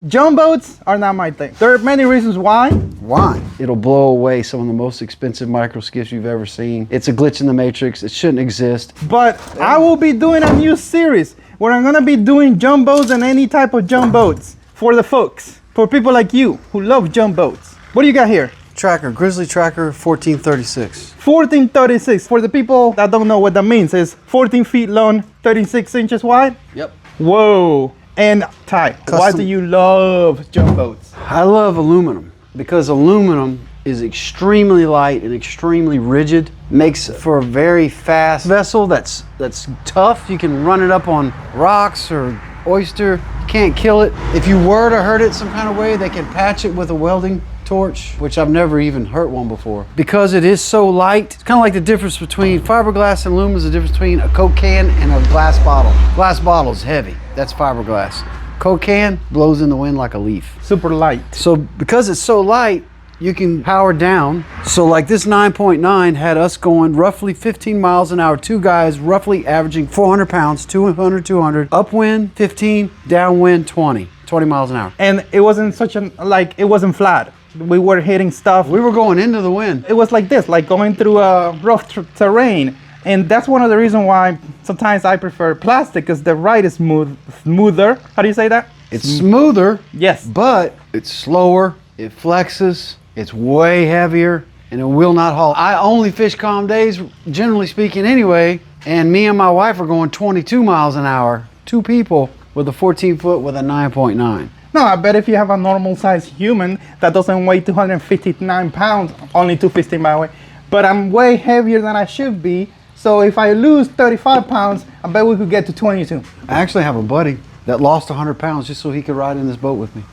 Jumbo boats are not my thing. There are many reasons why. Why? It'll blow away some of the most expensive micro skiffs you've ever seen. It's a glitch in the matrix. It shouldn't exist. But I will be doing a new series where I'm gonna be doing jumbos and any type of jumboats for the folks, for people like you who love jumboats. What do you got here? Tracker, Grizzly Tracker 1436. 1436. For the people that don't know what that means, it's 14 feet long, 36 inches wide. Yep. Whoa. And Ty, why do you love jumboats? I love aluminum because aluminum is extremely light and extremely rigid. Makes for a very fast vessel that's tough. You can run it up on rocks or oyster. You can't kill it. If you were to hurt it some kind of way, they can patch it with a welding torch, which I've never even hurt one before. Because it is so light, it's kind of like the difference between fiberglass and aluminum is the difference between a Coke can and a glass bottle. Glass bottle is heavy, that's fiberglass. Coke can blows in the wind like a leaf. Super light. So because it's so light, you can power down. So like this 9.9 had us going roughly 15 miles an hour, two guys roughly averaging 400 pounds, 200, upwind 15, downwind 20 miles an hour. And it wasn't such a, like, it wasn't flat. We were hitting stuff. We were going into the wind. It was like this, like going through a rough terrain. And that's one of the reasons why sometimes I prefer plastic, because the ride is smoother. How do you say that? It's smoother. Yes. But it's slower, it flexes, it's way heavier, and it will not haul. I only fish calm days, generally speaking anyway, and me and my wife are going 22 miles an hour, two people with a 14 foot with a 9.9. No, I bet if you have a normal sized human that doesn't weigh 259 pounds, only 215 by the way, but I'm way heavier than I should be. So if I lose 35 pounds, I bet we could get to 22. I actually have a buddy that lost 100 pounds just so he could ride in this boat with me.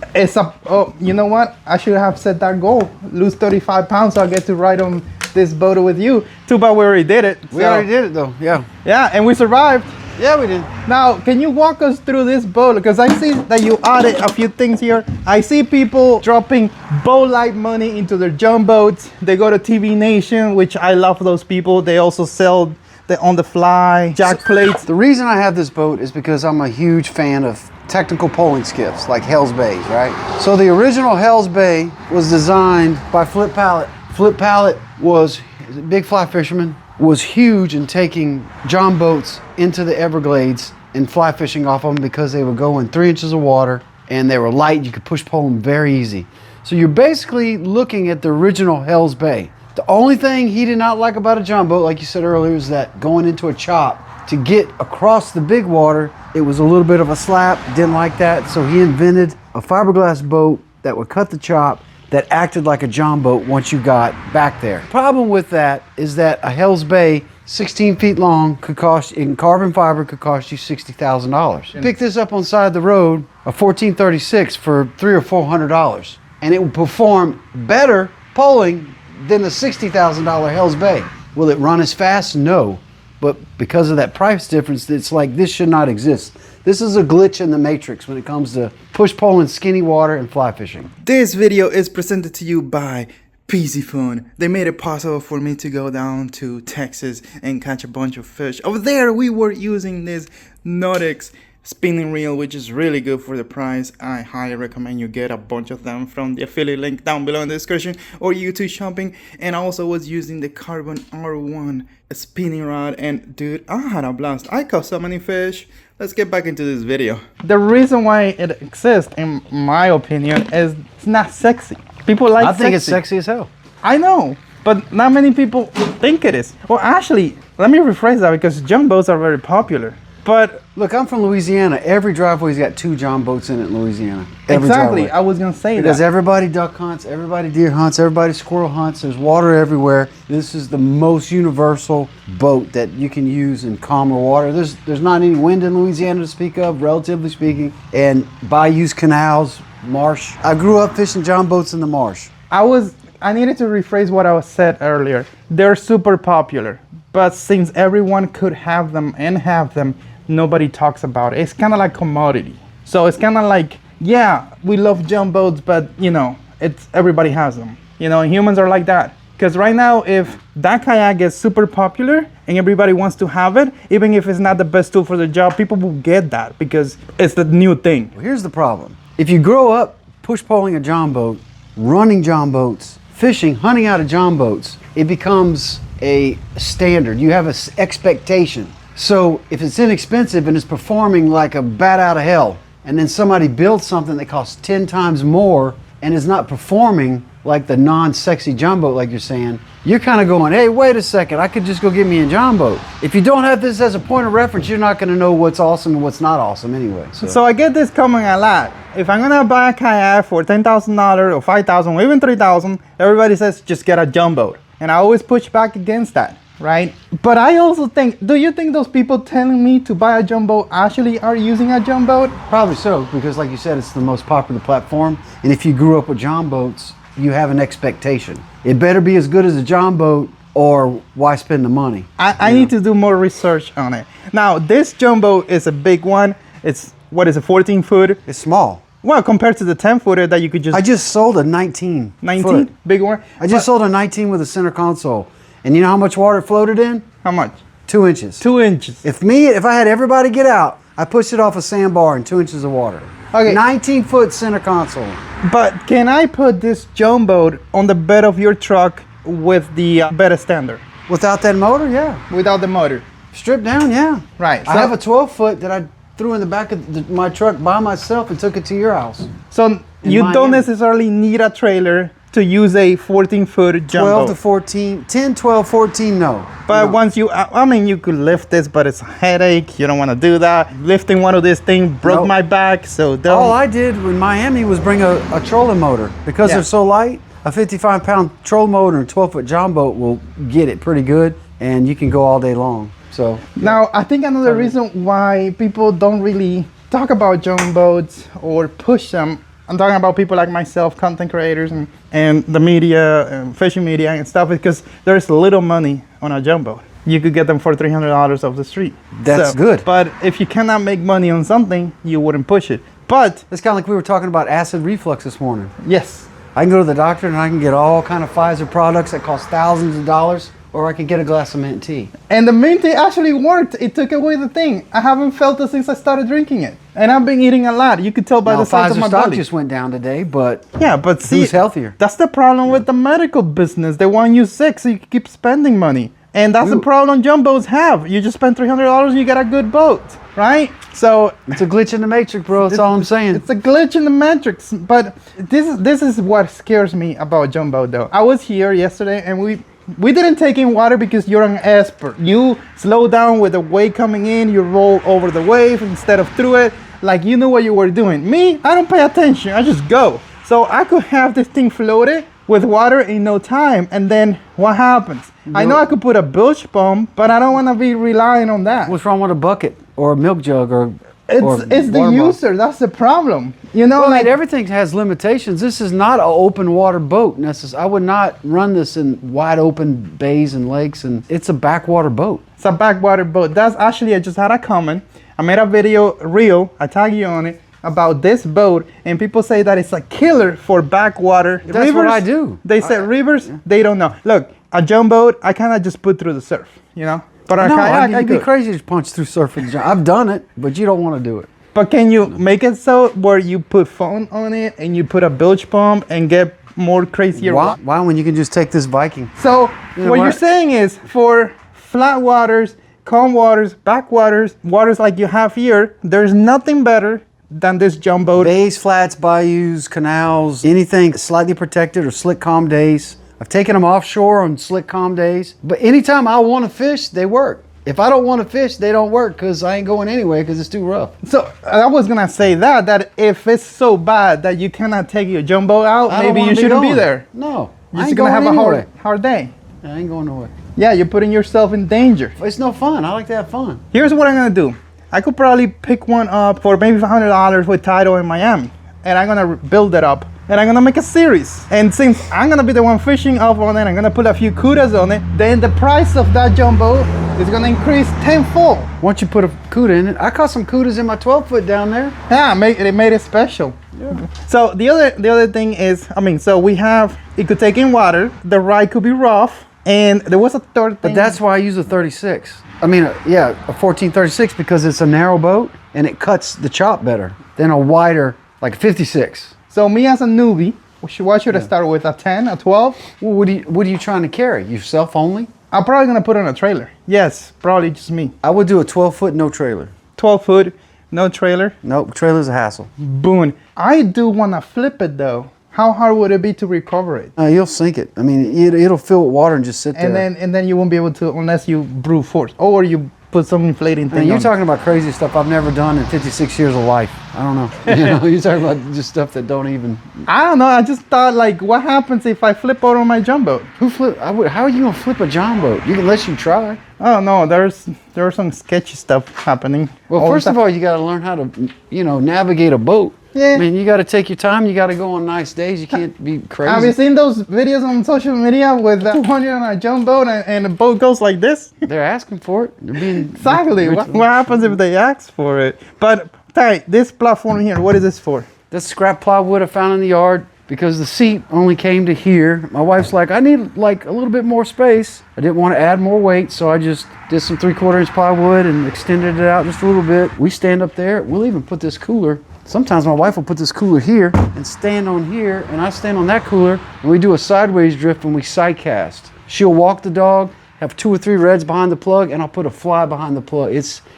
Oh, you know what? I should have set that goal. Lose 35 pounds so I get to ride on this boat with you. Too bad we already did it. We already did it though, yeah. Yeah, and we survived. Yeah, we did. Now, can you walk us through this boat? Because I see that you added a few things here. I see people dropping boat-like money into their jumboats. They go to TV Nation, which I love those people. They also sell the on-the-fly jack plates. The reason I have this boat is because I'm a huge fan of technical poling skiffs like Hell's Bays, right? So the original Hell's Bay was designed by Flip Pallet. Flip Pallet was a big fly fisherman, was huge in taking John boats into the Everglades and fly fishing off of them because they would go in 3 inches of water and they were light. You could push pole them very easy. So you're basically looking at the original Hell's Bay. The only thing he did not like about a John boat, like you said earlier, is that going into a chop to get across the big water, it was a little bit of a slap. Didn't like that. So he invented a fiberglass boat that would cut the chop that acted like a John boat once you got back there. Problem with that is that a Hell's Bay 16 feet long could cost, in carbon fiber, could cost you $60,000. Pick this up on the side of the road, a 1436 for $300 or $400, and it will perform better poling than the $60,000 Hell's Bay. Will it run as fast? No. But because of that price difference, it's like this should not exist. This is a glitch in the matrix when it comes to push pole in skinny water and fly fishing. This video is presented to you by Piscifun. They made it possible for me to go down to Texas and catch a bunch of fish. Over there we were using this NautiX spinning reel, which is really good for the price. I highly recommend you get a bunch of them from the affiliate link down below in the description or YouTube shopping. And I also was using the Carbon R1 spinning rod, and dude, I had a blast. I caught so many fish. Let's get back into this video. The reason why it exists, in my opinion, is it's not sexy. People like I think it's sexy as hell. I know, but not many people think it is. Well, actually, let me rephrase that, because jumbos are very popular. But look, I'm from Louisiana. Every driveway's got 2 John boats in it in Louisiana. Every exactly, driveway. I was gonna say because that. everybody duck hunts, everybody deer hunts, everybody squirrel hunts. There's water everywhere. This is the most universal boat that you can use in calmer water. There's not any wind in Louisiana to speak of, relatively speaking, and bayous, canals, marsh. I grew up fishing John boats in the marsh. I needed to rephrase what I said earlier. They're super popular, but since everyone could have them and have them, nobody talks about it. It's kind of like commodity. So it's kind of like, yeah, we love jumboats, but you know, it's everybody has them. You know, and humans are like that. Because right now, if that kayak gets super popular and everybody wants to have it, even if it's not the best tool for the job, people will get that because it's the new thing. Well, here's the problem. If you grow up push poling a john boat, running john boats, fishing, hunting out of john boats, it becomes a standard. You have an expectation. So if it's inexpensive and it's performing like a bat out of hell, and then somebody builds something that costs 10 times more and is not performing like the non-sexy john boat like you're saying, you're kind of going, hey, wait a second, I could just go get me a john boat. If you don't have this as a point of reference, you're not going to know what's awesome and what's not awesome anyway. So I get this coming a lot. If I'm gonna buy a kayak for $10,000 or $5,000 or even $3,000, everybody says just get a john boat. And I always push back against that, right? But I also think, do you think those people telling me to buy a john boat actually are using a john boat? Probably so, because like you said, it's the most popular platform. And if you grew up with john boats, you have an expectation. It better be as good as a john boat, or why spend the money? I need to do more research on it. Now, this john boat is a big one. It's, what is it, 14 foot? It's small. Well, compared to the 10 footer that you could just... I just sold a 19. 19? Big one? I just sold a 19 with a center console. And you know how much water it floated in? How much? 2 inches. 2 inches. If I had everybody get out, I pushed it off a sandbar in 2 inches of water. Okay. 19-foot center console. But can I put this john boat on the bed of your truck with the bed extender? Without that motor, yeah. Without the motor? Stripped down, yeah. Right. I have a 12-foot that I threw in the back of my truck by myself and took it to your house. So you don't necessarily need a trailer to use a 14-foot john 12 boat. to 14, 10, 12, 14, no. But once you, I mean, you could lift this, but it's a headache. You don't want to do that. Lifting one of these things broke my back, so don't. All I did in Miami was bring a trolling motor. Because they're so light, a 55-pound trolling motor and a 12-foot john boat will get it pretty good, and you can go all day long. So now, I think another reason why people don't really talk about john boats or push them, I'm talking about people like myself, content creators and the media, and fishing media and stuff, is because there's little money on a john boat. You could get them for $300 off the street. That's good. But if you cannot make money on something, you wouldn't push it. But it's kind of like we were talking about acid reflux this morning. yes. I can go to the doctor and I can get all kind of Pfizer products that cost thousands of dollars, or I can get a glass of mint tea. And the mint tea actually worked. It took away the thing. I haven't felt it since I started drinking it. And I've been eating a lot. You could tell by the size of my stock belly. just went down today, but yeah, but see, who's healthier? That's the problem with the medical business. They want you sick, so you keep spending money. And that's the problem john boats have. You just spend $300 and you get a good boat, right? So it's a glitch in the matrix, bro. That's all I'm saying. It's a glitch in the matrix. But this is what scares me about john boat, though. I was here yesterday, and we didn't take in water because you're an expert. You slow down with the wave coming in. You roll over the wave instead of through it, like you knew what you were doing. Me, I don't pay attention. I just go. So I could have this thing floated with water in no time, and then what happens? I know I could put a bilge pump, but I don't want to be relying on that. What's wrong with a bucket or a milk jug or it's the user. That's the problem. You know, well, like everything has limitations. This is not an open water boat necessarily. I would not run this in wide open bays and lakes, and it's a backwater boat. It's a backwater boat. That's actually, I just had a comment. I made a video reel. I tag you on it about this boat, and people say that it's a killer for backwater. That's rivers, what I do. They said rivers. They don't know. Look, a john boat, I kind of just put through the surf. You know. But no, it'd be crazy to punch through surfing. I've done it, but you don't want to do it. But can you make it so where you put foam on it and you put a bilge pump and get more crazier? Why when you can just take this Viking? So what you're saying is for flat waters, calm waters, backwaters, waters like you have here, there's nothing better than this john boat. Bays, flats, bayous, canals, anything slightly protected or slick calm days. I've taken them offshore on slick calm days, but anytime I want to fish, they work. If I don't want to fish, they don't work because I ain't going anyway because it's too rough. So I was gonna say that if it's so bad that you cannot take your john boat out, maybe you shouldn't be there. No, you're just gonna have a hard day. I ain't going nowhere. Yeah, you're putting yourself in danger. It's no fun. I like to have fun. Here's what I'm gonna do. I could probably pick one up for maybe $500 with title in Miami, and I'm gonna build it up. And I'm gonna make a series. And since I'm gonna be the one fishing up on it, I'm gonna put a few cudas on it, then the price of that john boat is gonna increase tenfold. Once you put a cuda in it, I caught some cudas in my 12-foot down there. Yeah, it made it special. Yeah. So the other thing is, I mean, so we have, it could take in water, the ride could be rough, and there was a third thing. But that's why I use a 36. I mean, yeah, a 1436 because it's a narrow boat and it cuts the chop better than a wider Like a 56. So me as a newbie, what should I start with? A 10, a 12? Well, what are you trying to carry? Yourself only? I'm probably gonna put on a trailer. Yes, probably just me. I would do a 12-foot, no trailer. 12 foot, no trailer. Nope, trailer's a hassle. Boom. I do wanna flip it though. How hard would it be to recover it? You'll sink it. I mean, it'll fill with water and just sit there. And then you won't be able to unless you brute force or you put some inflating thing. You're talking about crazy stuff I've never done in 56 years of life. I don't know. You know, you're talking about just stuff that don't even. I don't know. I just thought, like, what happens if I flip out on my jumbo? How are you gonna flip a John boat? You can let you try. Oh no, there's some sketchy stuff happening. Well, first of all, you got to learn how to, navigate a boat. Yeah. I mean, you got to take your time. You got to go on nice days. You can't be crazy. Have you seen those videos on social media with 200 on a jumbo and the boat goes like this? They're asking for it. They're being exactly. What happens if they ask for it? But hey, this platform here, what is this for? That's scrap plywood I found in the yard because the seat only came to here. My wife's like, I need like a little bit more space. I didn't want to add more weight, so I just did some 3/4 inch plywood and extended it out just a little bit. We stand up there. We'll even put this cooler. Sometimes my wife will put this cooler here and stand on here, and I stand on that cooler, and we do a sideways drift when we side cast. She'll walk the dog, have 2 or 3 reds behind the plug, and I'll put a fly behind the plug.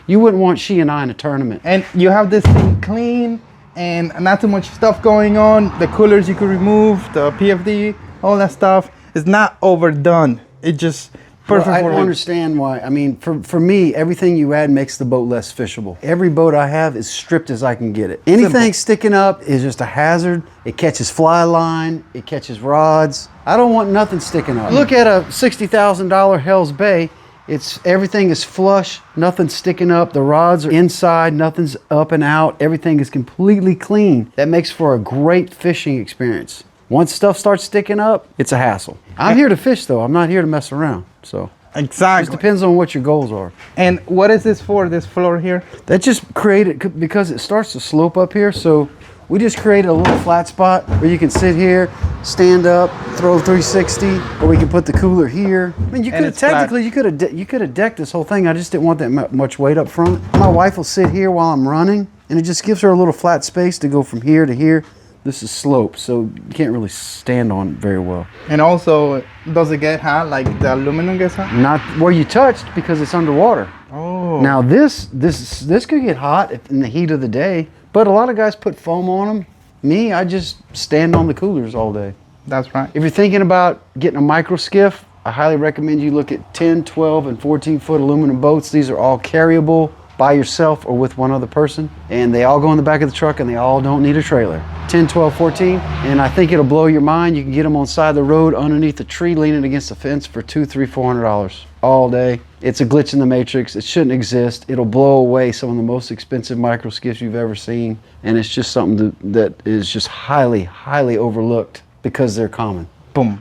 You wouldn't want she and I in a tournament. And you have this thing clean and not too much stuff going on. The coolers you could remove, the PFD, all that stuff is not overdone. It just perfect. Well, I don't understand why. I mean, for me, everything you add makes the boat less fishable. Every boat I have is stripped as I can get it. Anything sticking up is just a hazard. It catches fly line. It catches rods. I don't want nothing sticking up. Look at a $60,000 Hell's Bay. Everything is flush, nothing's sticking up. The rods are inside, nothing's up and out. Everything is completely clean. That makes for a great fishing experience. Once stuff starts sticking up, it's a hassle. I'm here to fish though. I'm not here to mess around. So exactly. It just depends on what your goals are. And what is this for, this floor here? That just created, because it starts to slope up here, so we just created a little flat spot where you can sit here, stand up, throw 360, or we can put the cooler here. I mean, you could have technically, you could have decked this whole thing. I just didn't want that much weight up front. My wife will sit here while I'm running, and it just gives her a little flat space to go from here to here. This is slope, so you can't really stand on it very well. And also, does it get hot like the aluminum gets hot? Not where you touched because it's underwater. Oh. Now this could get hot in the heat of the day, but a lot of guys put foam on them. Me, I just stand on the coolers all day. That's right. If you're thinking about getting a micro skiff, I highly recommend you look at 10, 12, and 14-foot aluminum boats. These are all carryable by yourself or with one other person, and they all go in the back of the truck, and they all don't need a trailer. 10, 12, 14, and I think it'll blow your mind. You can get them on the side of the road underneath a tree leaning against the fence for $200, $300, $400 all day. It's a glitch in the matrix. It shouldn't exist. It'll blow away some of the most expensive micro skiffs you've ever seen, and it's just something that is just highly, highly overlooked because they're common. Boom.